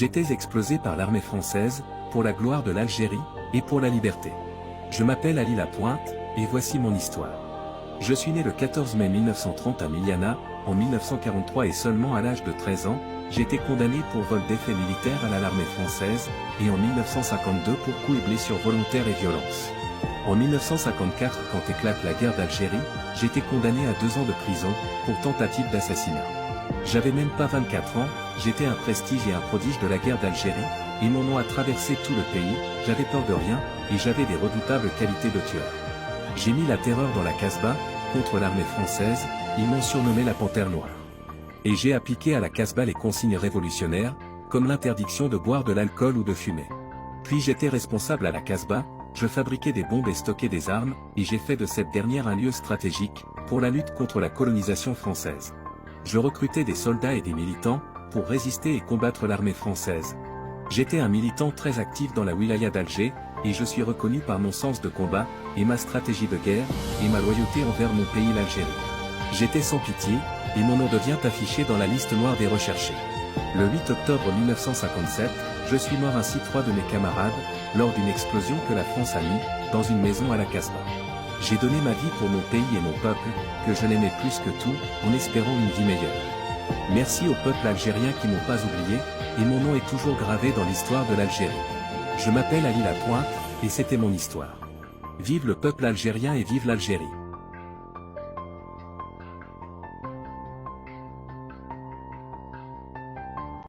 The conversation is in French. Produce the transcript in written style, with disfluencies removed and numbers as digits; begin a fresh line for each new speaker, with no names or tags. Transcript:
J'étais explosé par l'armée française, pour la gloire de l'Algérie, et pour la liberté. Je m'appelle Ali Lapointe, et voici mon histoire. Je suis né le 14 mai 1930 à Miliana, en 1943 et seulement à l'âge de 13 ans, j'ai été condamné pour vol d'effets militaires à l'armée française, et en 1952 pour coups et blessures volontaires et violence. En 1954, quand éclate la guerre d'Algérie, j'ai été condamné à 2 ans de prison, pour tentative d'assassinat. J'avais même pas 24 ans, j'étais un prestige et un prodige de la guerre d'Algérie, et mon nom a traversé tout le pays, j'avais peur de rien, et j'avais des redoutables qualités de tueur. J'ai mis la terreur dans la Casbah, contre l'armée française, ils m'ont surnommé la Panthère Noire. Et j'ai appliqué à la Casbah les consignes révolutionnaires, comme l'interdiction de boire de l'alcool ou de fumer. Puis j'étais responsable à la Casbah, je fabriquais des bombes et stockais des armes, et j'ai fait de cette dernière un lieu stratégique, pour la lutte contre la colonisation française. Je recrutais des soldats et des militants, pour résister et combattre l'armée française. J'étais un militant très actif dans la wilaya d'Alger, et je suis reconnu par mon sens de combat, et ma stratégie de guerre, et ma loyauté envers mon pays l'Algérie. J'étais sans pitié, et mon nom devient affiché dans la liste noire des recherchés. Le 8 octobre 1957, je suis mort ainsi 3 de mes camarades, lors d'une explosion que la France a mis, dans une maison à la Casbah. J'ai donné ma vie pour mon pays et mon peuple, que je l'aimais plus que tout, en espérant une vie meilleure. Merci au peuple algérien qui m'ont pas oublié, et mon nom est toujours gravé dans l'histoire de l'Algérie. Je m'appelle Ali Lapointe, et c'était mon histoire. Vive le peuple algérien et vive l'Algérie.